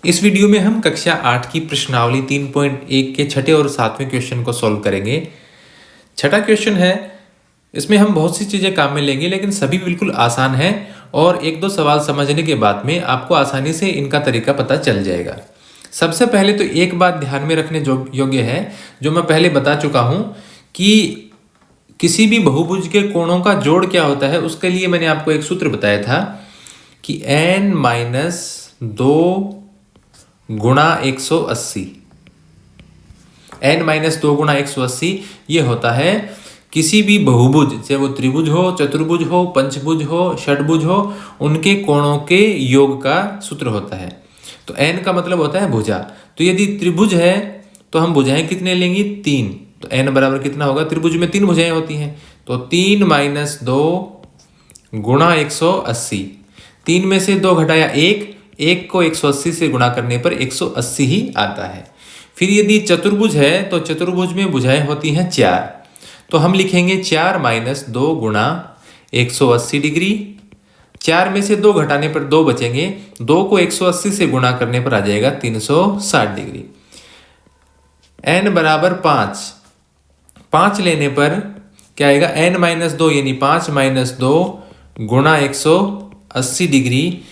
इस वीडियो में हम कक्षा 8 की प्रश्नावली 3.1 के छठे और सातवें क्वेश्चन को सॉल्व करेंगे। छठा क्वेश्चन है, इसमें हम बहुत सी चीज़ें काम में लेंगे लेकिन सभी बिल्कुल आसान है और एक दो सवाल समझने के बाद में आपको आसानी से इनका तरीका पता चल जाएगा। सबसे पहले तो एक बात ध्यान में रखने योग्य है, जो मैं पहले बता चुका हूँ कि किसी भी बहुभुज के कोणों का जोड़ क्या होता है। उसके लिए मैंने आपको एक सूत्र बताया था कि n-2 गुणा 180, n-2 गुणा 180 ये होता है किसी भी बहुभुज, चाहे वो त्रिभुज हो, चतुर्भुज हो, पंचभुज हो, षटभुज हो, उनके कोणों के योग का सूत्र होता है। तो n का मतलब होता है भुजा। तो यदि त्रिभुज है तो हम भुजाएं कितने लेंगे? 3। तो n बराबर कितना होगा? त्रिभुज में 3 भुजाएं होती हैं, तो 3 - 2 गुणा 180। 3 में से 2 घटाया 1 को 180 से गुणा करने पर 180 ही आता है। फिर यदि चतुर्भुज है तो चतुर्भुज में भुजाएं होती हैं 4, तो हम लिखेंगे 4 - 2 गुणा 180 डिग्री। 4 में से 2 घटाने पर 2 बचेंगे, 2 को 180 से गुणा करने पर आ जाएगा 360 डिग्री। n बराबर 5, 5 लेने पर क्या आएगा? n-2 यानी 5 - 2 गुणा 180 डिग्री।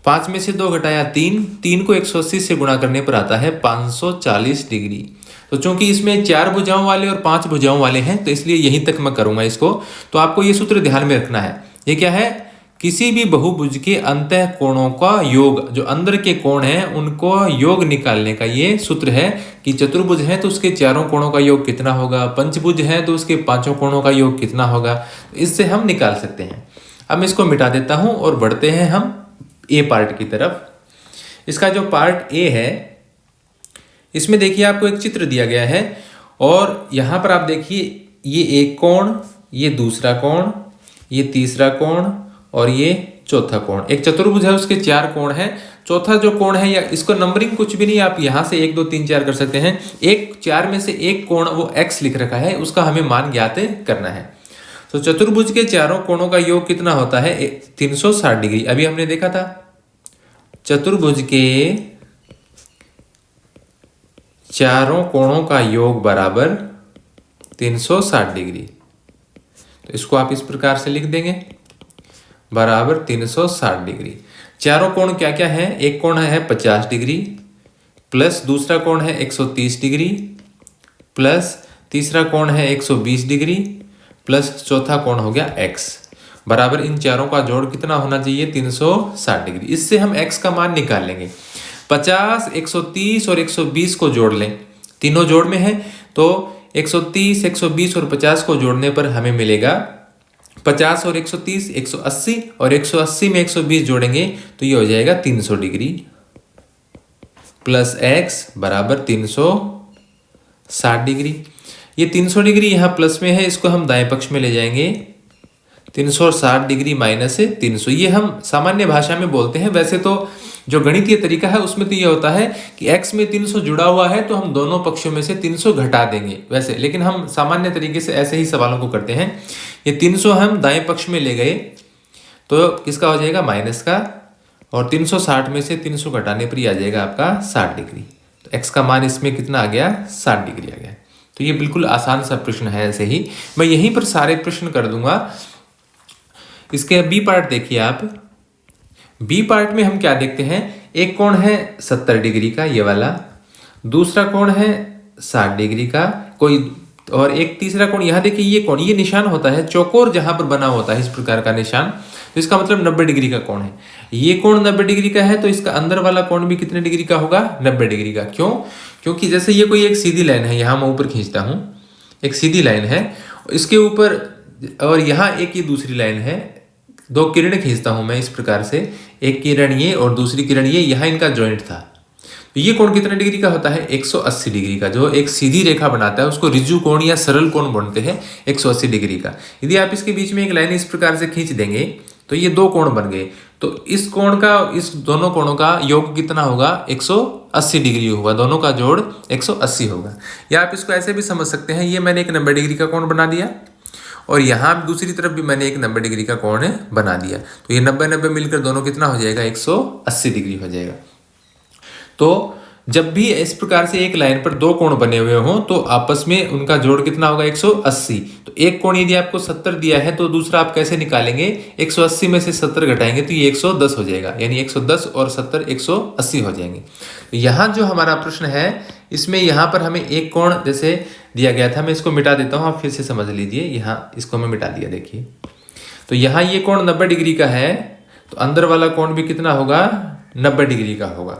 5 में से 2 घटाया 3 को 180 से गुणा करने पर आता है 540 डिग्री। तो चूंकि इसमें 4 भुजाओं वाले और 5 भुजाओं वाले हैं तो इसलिए यहीं तक मैं करूंगा इसको। तो आपको ये सूत्र ध्यान में रखना है। ये क्या है? किसी भी बहुभुज के अंतः कोणों का योग, जो अंदर के कोण हैं उनको योग निकालने का ये सूत्र है कि चतुर्भुज है तो उसके चारों कोणों का योग कितना होगा, पंचभुज है तो उसके पांचों कोणों का योग कितना होगा। इससे हम निकाल सकते हैं। अब मैं इसको मिटा देता हूं और बढ़ते हैं हम ए पार्ट की तरफ। इसका जो पार्ट ए है, इसमें देखिए आपको एक चित्र दिया गया है और यहां पर आप देखिए ये एक कोण, ये दूसरा कोण, ये तीसरा कोण और ये चौथा कोण। एक चतुर्भुज है, उसके 4 कोण हैं। चौथा जो कोण है, या इसको नंबरिंग कुछ भी नहीं, आप यहां से 1 2 3 4 कर सकते हैं। एक 4 में से एक कोण वो x लिख रखा है, उसका हमें मान ज्ञात करना है। तो चतुर्भुज के चारों कोणों का योग कितना होता है? 360 डिग्री। अभी हमने देखा था चतुर्भुज के चारों कोणों का योग बराबर 360 डिग्री। तो इसको आप इस प्रकार से लिख देंगे, बराबर 360 डिग्री। चारों कोण क्या क्या है? एक कोण है 50 डिग्री, प्लस दूसरा कोण है 130 डिग्री, प्लस तीसरा कोण है 120 डिग्री, प्लस चौथा कोण हो गया x, बराबर इन चारों का जोड़ कितना होना चाहिए? 360 डिग्री। इससे हम x का मान निकाल लेंगे। 50, 130 और 120 को जोड़ लें, तीनों जोड़ में है, तो 130, 120 और 50 को जोड़ने पर हमें मिलेगा 50 और 130 180, और 180 में 120 जोड़ेंगे तो ये हो जाएगा 300 डिग्री प्लस x बराबर 360 डिग्री। ये 300 डिग्री यहाँ प्लस में है, इसको हम दाएं पक्ष में ले जाएंगे। 360 डिग्री माइनस 300, ये हम सामान्य भाषा में बोलते हैं। वैसे तो जो गणितीय तरीका है उसमें तो ये होता है कि x में 300 जुड़ा हुआ है तो हम दोनों पक्षों में से 300 घटा देंगे वैसे, लेकिन हम सामान्य तरीके से ऐसे ही सवालों को करते हैं। ये 300 हम दाएं पक्ष में ले गए तो किसका हो जाएगा? माइनस का, और 360 में से 300 घटाने पर ही आ जाएगा आपका 60 डिग्री। तो x का मान इसमें कितना आ गया? 60 डिग्री आ गया। तो ये बिल्कुल आसान सा प्रश्न है। ऐसे ही मैं यहीं पर सारे प्रश्न कर दूंगा। इसके बी पार्ट देखिए आप। बी पार्ट में हम क्या देखते हैं? एक कोण है 70 डिग्री का, ये वाला, दूसरा कोण है 60 डिग्री का कोई, और एक तीसरा कोण, यहाँ देखिए ये कोण, ये निशान होता है चौकोर जहां पर बना होता है इस प्रकार का निशान, तो इसका मतलब 90 डिग्री का कोण है। ये कोण 90 डिग्री का है तो इसका अंदर वाला कोण भी कितने डिग्री का होगा? 90 डिग्री का। क्यों? क्योंकि जैसे ये कोई एक सीधी लाइन है, यहाँ मैं ऊपर खींचता हूँ, एक सीधी लाइन है, इसके ऊपर, और यहाँ एक ये दूसरी लाइन है, 2 किरणें खींचता हूं मैं इस प्रकार से, एक किरण ये और दूसरी किरण ये, यहाँ इनका जॉइंट था। तो ये कोण कितने डिग्री का होता है? 180 डिग्री का। जो एक सीधी रेखा बनाता है उसको रिजु कोण या सरल कोण बोलते हैं, 180 डिग्री का। यदि आप इसके बीच में एक लाइन इस प्रकार से खींच देंगे तो ये 2 कोण बन गए। तो इस कोण का, इस दोनों कोणों का योग कितना होगा? 180 डिग्री होगा, दोनों का जोड़ 180 होगा। या आप इसको ऐसे भी समझ सकते हैं, ये मैंने एक 90 डिग्री का कोण बना दिया और यहाँ दूसरी तरफ भी मैंने एक 90 डिग्री का कोण बना दिया, तो ये 90 90 मिलकर दोनों कितना हो जाएगा? 180 डिग्री हो जाएगा। तो जब भी इस प्रकार से एक लाइन पर दो कोण बने हुए हों तो आपस में उनका जोड़ कितना होगा 180। तो एक कोण यदि आपको 70 दिया है तो दूसरा आप कैसे निकालेंगे, 180 में से 70 घटाएंगे तो ये 110 हो जाएगा, यानी 110 और 70 180 हो जाएंगे। तो यहाँ जो हमारा प्रश्न है इसमें यहाँ पर हमें एक कोण जैसे दिया गया था, मैं इसको मिटा देता हूँ, आप फिर से समझ लीजिए। यहाँ इसको मैं मिटा दिया, देखिए। तो यहाँ ये कोण 90 डिग्री का है, तो अंदर वाला कोण भी कितना होगा, 90 डिग्री का होगा।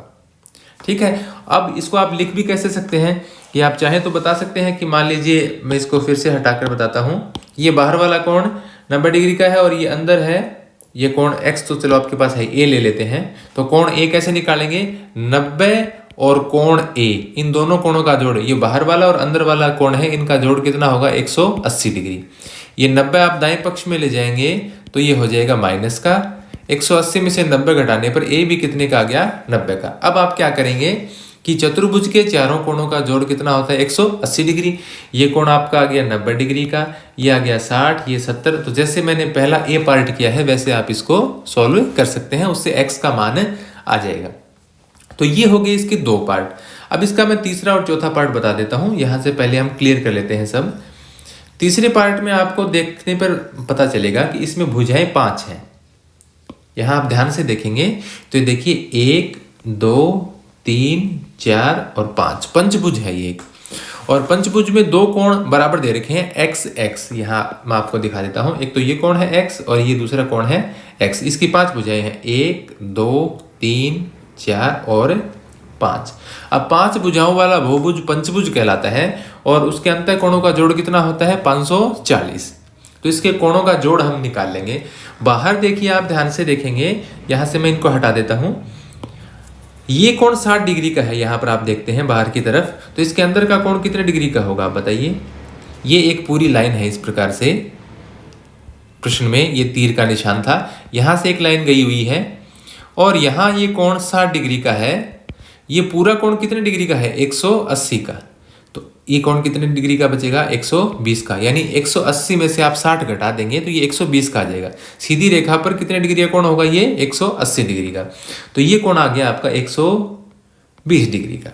ठीक है, अब इसको आप लिख भी कैसे सकते हैं कि आप चाहें तो बता सकते हैं कि मान लीजिए, मैं इसको फिर से हटाकर बताता हूँ। ये बाहर वाला कोण 90 डिग्री का है और ये अंदर है ये कोण x, तो चलो आपके पास है a ले लेते हैं। तो कोण a कैसे निकालेंगे, 90 और कोण a, इन दोनों कोणों का जोड़, ये बाहर वाला और अंदर वाला कोण है, इनका जोड़ कितना होगा 180 डिग्री। ये 90 आप दाएं पक्ष में ले जाएंगे तो ये हो जाएगा माइनस का, 180 में से 90 घटाने पर a भी कितने का आ गया, 90 का। अब आप क्या करेंगे कि चतुर्भुज के चारों कोणों का जोड़ कितना होता है 180 डिग्री। ये कोण आपका आ गया 90 डिग्री का, ये आ गया 60, ये 70। तो जैसे मैंने पहला a पार्ट किया है वैसे आप इसको सॉल्व कर सकते हैं, उससे x का मान आ जाएगा। तो ये हो गए इसके दो पार्ट। अब इसका मैं तीसरा और चौथा पार्ट बता देता हूँ, यहाँ से पहले हम क्लियर कर लेते हैं सब। तीसरे पार्ट में आपको देखने पर पता चलेगा कि इसमें भुजाएं 5 हैं। यहाँ आप ध्यान से देखेंगे तो देखिए 1 2 3 4 और 5 पंचभुज है ये। और पंचभुज में दो कोण बराबर दे रखे हैं x x, यहाँ मैं आपको दिखा देता हूँ। एक तो ये कोण है x और ये दूसरा कोण है x, इसकी 5 भुजाएं हैं 1 2 3 4 और 5। अब 5 भुजाओं वाला बहुभुज पंचभुज कहलाता है और उसके अंतः कोणों का जोड़ कितना होता है 540। तो इसके कोणों का जोड़ हम निकाल लेंगे। बाहर देखिए, आप ध्यान से देखेंगे, यहां से मैं इनको हटा देता हूं। ये कोण 60 डिग्री का है, यहां पर आप देखते हैं बाहर की तरफ। तो इसके अंदर का कोण कितने डिग्री का होगा आप बताइए। ये एक पूरी लाइन है, इस प्रकार से प्रश्न में ये तीर का निशान था, यहां से एक लाइन गई हुई है और यहां ये कोण 60 डिग्री का है। ये पूरा कोण कितने डिग्री का है 180 का। तो ये कोण कितने डिग्री का बचेगा 120 का, यानी 180 में से आप 60 घटा देंगे तो ये 120 का आ जाएगा। सीधी रेखा पर कितने डिग्री का कोण होगा ये 180 डिग्री का। तो ये कोण आ गया आपका 120 डिग्री का।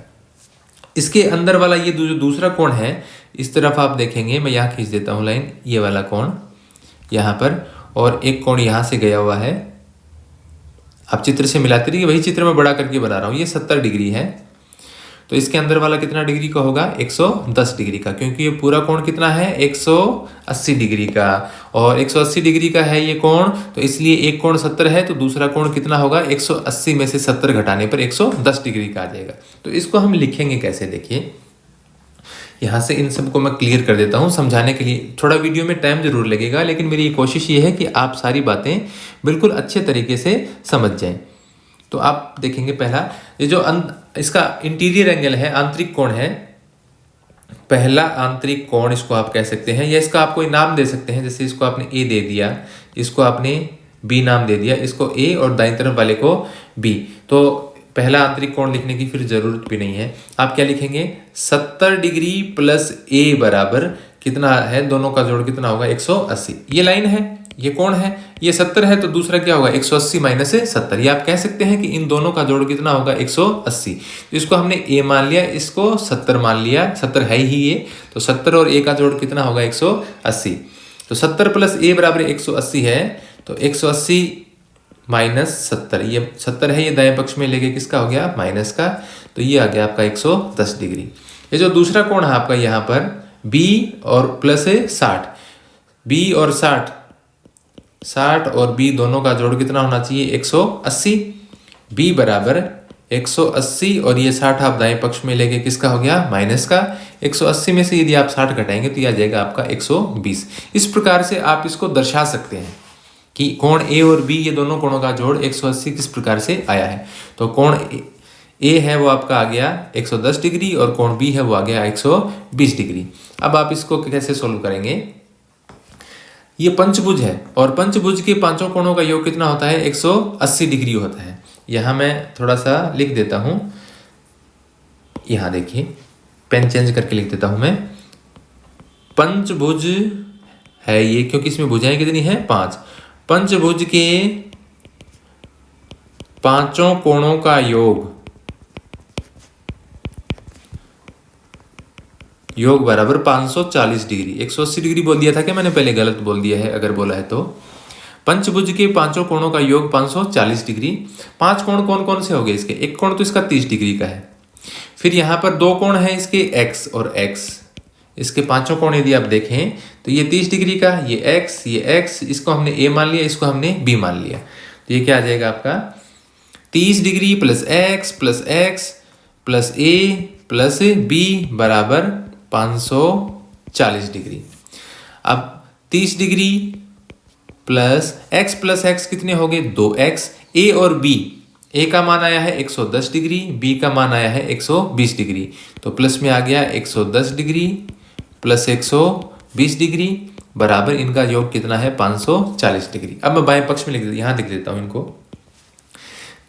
इसके अंदर वाला ये जो दूसरा कोण है, इस तरफ आप देखेंगे, मैं यहाँ खींच देता हूँ लाइन, ये वाला कोण यहाँ पर, और एक कोण यहाँ से गया हुआ है। आप चित्र से मिलाते रहिए, वही चित्र मैं बड़ा करके बना रहा हूँ। ये 70 डिग्री है, तो इसके अंदर वाला कितना डिग्री का होगा 110 डिग्री का, क्योंकि ये पूरा कोण कितना है 180 डिग्री का और 180 डिग्री का है ये कोण। तो इसलिए एक कोण 70 है तो दूसरा कोण कितना होगा 180 में से 70 घटाने पर 110 डिग्री का आ जाएगा। तो इसको हम लिखेंगे कैसे, देखिए यहाँ से इन सबको मैं क्लियर कर देता हूँ समझाने के लिए। थोड़ा वीडियो में टाइम जरूर लगेगा, लेकिन मेरी कोशिश ये है कि आप सारी बातें बिल्कुल अच्छे तरीके से समझ जाएं। तो आप देखेंगे पहला, ये जो इसका इंटीरियर एंगल है, आंतरिक कोण है, पहला आंतरिक कोण इसको आप कह सकते हैं, या इसका आप कोई नाम दे सकते हैं। जैसे इसको आपने ए दे दिया, इसको आपने बी नाम दे दिया, इसको ए और दाईं तरफ वाले को बी। तो पहला आंतरिक कोण लिखने की फिर जरूरत भी नहीं है। आप क्या लिखेंगे 70 डिग्री प्लस ए बराबर कितना है, दोनों का जोड़ कितना होगा 180। ये लाइन है, ये कोण है, ये 70 है तो दूसरा क्या होगा 180 माइनस 70। ये आप कह सकते हैं कि इन दोनों का जोड़ कितना होगा 180। तो इसको हमने a मान लिया, इसको 70 मान लिया, 70 है ही ये, तो 70 और a का जोड़ कितना होगा 180। तो 70 प्लस a बराबर 180 है, तो 180 माइनस 70, ये 70 है, ये दाएं पक्ष में लेके किसका हो गया माइनस का, तो ये आ गया आपका 110 डिग्री। ये जो दूसरा कोण है आपका यहाँ पर b और प्लस 60, b और 60 और b दोनों का जोड़ कितना होना चाहिए 180। b बराबर 180 और ये 60 आप दाएं पक्ष में लेके किसका हो गया माइनस का। 180 में से यदि आप 60 घटाएंगे तो ये आ जाएगा आपका 120। इस प्रकार से आप इसको दर्शा सकते हैं कि कोण a और b, ये दोनों कोणों का जोड़ 180 किस प्रकार से आया है। तो कोण a है वो आपका आ गया 110 डिग्री और कोण b है वो आ गया 120 डिग्री। अब आप इसको कैसे सोल्व करेंगे, ये पंचभुज है और पंचभुज के पांचों कोणों का योग कितना होता है 180 डिग्री होता है। यहाँ मैं थोड़ा सा लिख देता हूँ, यहाँ देखिए पेन चेंज करके लिख देता हूँ मैं। पंचभुज है ये, क्योंकि इसमें भुजाएं कितनी है 5। पंचभुज के पांचों कोणों का योग योग बराबर 540 डिग्री। 180 डिग्री बोल दिया था क्या मैंने पहले? गलत बोल दिया है अगर बोला है तो। पंचभुज के पांचों कोणों का योग 540 डिग्री। 5 कोण कौन कौन से हो गए इसके? एक कोण तो इसका 30 डिग्री का है। फिर यहाँ पर 2 कोण है इसके x और x। इसके पांचों कोण यदि आप देखें तो ये 30 डिग्री का, ये x, इसको हमने a मान लिया, इसको हमने b मान लिया। तो ये क्या आ जाएगा आपका? 30 degree plus x plus a plus b बराबर 540 डिग्री। अब 30 डिग्री प्लस x कितने हो गए? 2x। a और b, a का मान आया है 110 डिग्री, b का मान आया है 120 डिग्री। तो प्लस में आ गया 110 डिग्री प्लस 120 डिग्री बराबर इनका योग कितना है? 540 डिग्री। अब मैं बाएं पक्ष में लिख देता, यहाँ लिख देता हूँ इनको।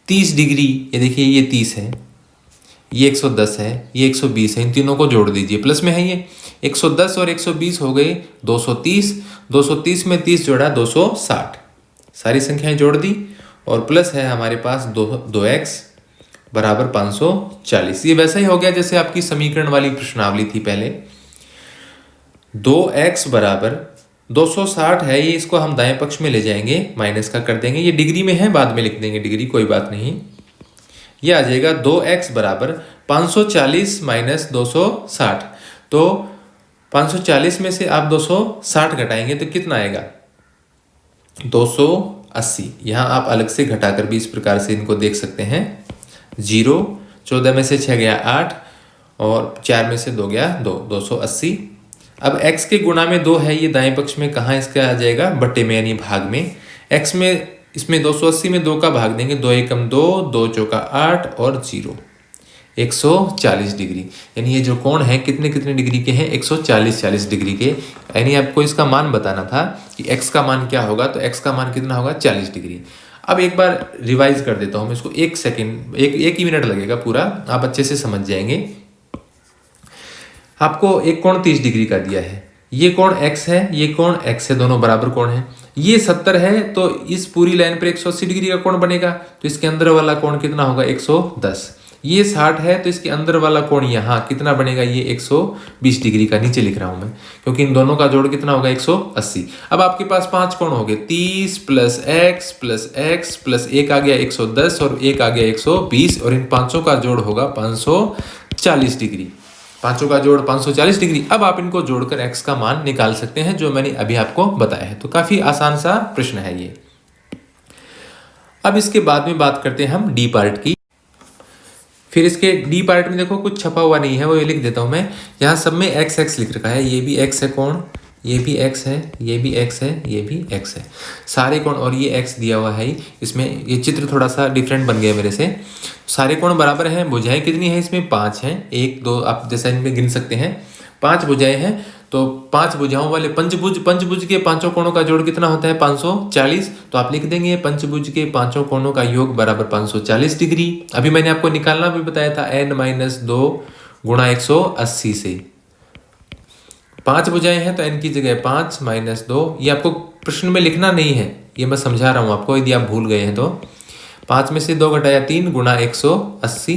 30 डिग्री, ये देखिए ये 30 है, ये 110 है, ये 120 है, इन तीनों को जोड़ दीजिए, प्लस में है ये 110 और 120 हो गए 230। 230 में 30 जोड़ा 260, सारी संख्याएं जोड़ दी और प्लस है हमारे पास 2x बराबर 540। ये वैसा ही हो गया जैसे आपकी समीकरण वाली प्रश्नावली थी पहले। 2x बराबर 260 है, ये इसको हम दाएं पक्ष में ले जाएंगे, माइनस का कर देंगे, ये डिग्री में है, बाद में लिख देंगे डिग्री, कोई बात नहीं। ये आ जाएगा 2x बराबर 540 माइनस 260। तो 540 में से आप 260 घटाएंगे तो कितना आएगा? 280। यहाँ आप अलग से घटाकर भी इस प्रकार से इनको देख सकते हैं। 0, 14 में से 6 गया 8 और 4 में से 2 गया 2, 280। अब x के गुणा में 2 है, ये दाएं पक्ष में कहाँ इसका आ जाएगा? बट्टे में यानी भाग में। x में इसमें 280 में 2 का भाग देंगे, 2 एकम 2, 2 चौका 8 और 0, 140 डिग्री। यानी ये जो कोण है कितने कितने डिग्री के हैं? 140 डिग्री के। यानी आपको इसका मान बताना था कि x का मान क्या होगा, तो x का मान कितना होगा? 40 डिग्री। अब एक बार रिवाइज कर देता हूँ मैं इसको, एक सेकेंड, एक ही मिनट लगेगा पूरा, आप अच्छे से समझ जाएंगे। आपको एक कोण 30 डिग्री का दिया है, ये कोण x है, ये कोण x है, दोनों बराबर कोण है। ये 70 है तो इस पूरी लाइन पर 180 डिग्री का कोण बनेगा, तो इसके अंदर वाला कोण कितना होगा? 110। ये 60 है तो इसके अंदर वाला कोण यहाँ कितना बनेगा? ये 120 डिग्री का, नीचे लिख रहा हूं मैं क्योंकि इन दोनों का जोड़ कितना होगा? 180। अब आपके पास 5 कोण हो गए, 30 प्लस x प्लस 1 आ गया 110 और 1 आ गया 120 और इन पांचों का जोड़ होगा 540 डिग्री। पांचों का जोड़ 540 डिग्री। अब आप इनको जोड़कर x का मान निकाल सकते हैं, जो मैंने अभी आपको बताया है। तो काफी आसान सा प्रश्न है ये। अब इसके बाद में बात करते हैं हम डी पार्ट की। फिर इसके डी पार्ट में देखो कुछ छपा हुआ नहीं है, वो ये लिख देता हूं मैं। यहाँ सब में x लिख रखा है, ये भी x है कोण, ये भी x है, ये भी x है, ये भी x है, सारे कोण, और ये x दिया हुआ है इसमें। ये चित्र थोड़ा सा डिफरेंट बन गया मेरे से। सारे कोण बराबर हैं, भुजाएं कितनी है इसमें? 5 हैं, 1 2 आप जैसा इनमें गिन सकते हैं। 5 भुजाएं हैं, तो 5 भुजाओं वाले पंचभुज के पांचों कोणों का जोड़ कितना होता है? 540। तो आप लिख देंगे पंचभुज के पांचों कोणों का योग बराबर 540 डिग्री। अभी मैंने आपको निकालना भी बताया था, n-2 गुणा 180 से। 5 भुजाएं हैं तो n की जगह 5 माइनस 2। ये आपको प्रश्न में लिखना नहीं है, ये मैं समझा रहा हूं आपको, यदि आप भूल गए हैं तो। 5 में से 2 घटाया 3 गुणा 180,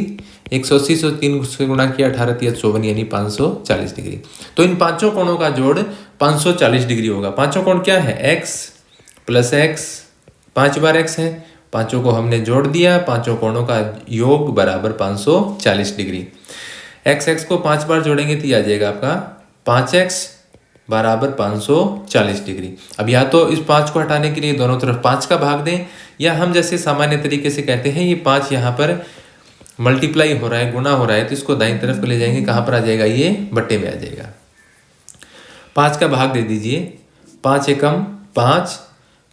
180 से 3 से गुणा किया 18 × 54 यानी 540 डिग्री। तो इन पांचों कोणों का जोड़ 540 डिग्री होगा। पांचों कोण क्या है? x प्लस x, 5 बार x है, पांचों को हमने जोड़ दिया, पांचों कोणों का योग बराबर 540 डिग्री। x को 5 बार जोड़ेंगे तो आ जाएगा आपका 5x बराबर 540 डिग्री। अब या तो इस 5 को हटाने के लिए दोनों तरफ 5 का भाग दें, या हम जैसे सामान्य तरीके से कहते हैं ये 5 यहाँ पर मल्टीप्लाई हो रहा है, गुना हो रहा है, तो इसको दाईं तरफ ले जाएंगे, कहाँ पर आ जाएगा? ये बट्टे में आ जाएगा। 5 का भाग दे दीजिए, 5 एकम 5,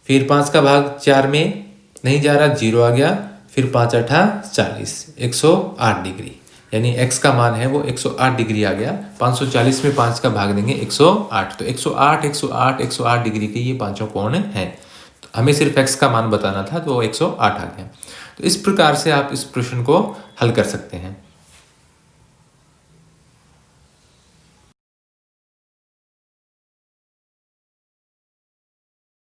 फिर 5 का भाग 4 में नहीं जा रहा, 0 आ गया, फिर 5 8 40, 108 डिग्री। यानी x का मान है वो 108 डिग्री आ गया। 540 में 5 का भाग देंगे 108, तो 108 डिग्री के ये पांचों कोण हैं। तो हमें सिर्फ x का मान बताना था, तो वो 108 आ गया। तो इस प्रकार से आप इस प्रश्न को हल कर सकते हैं।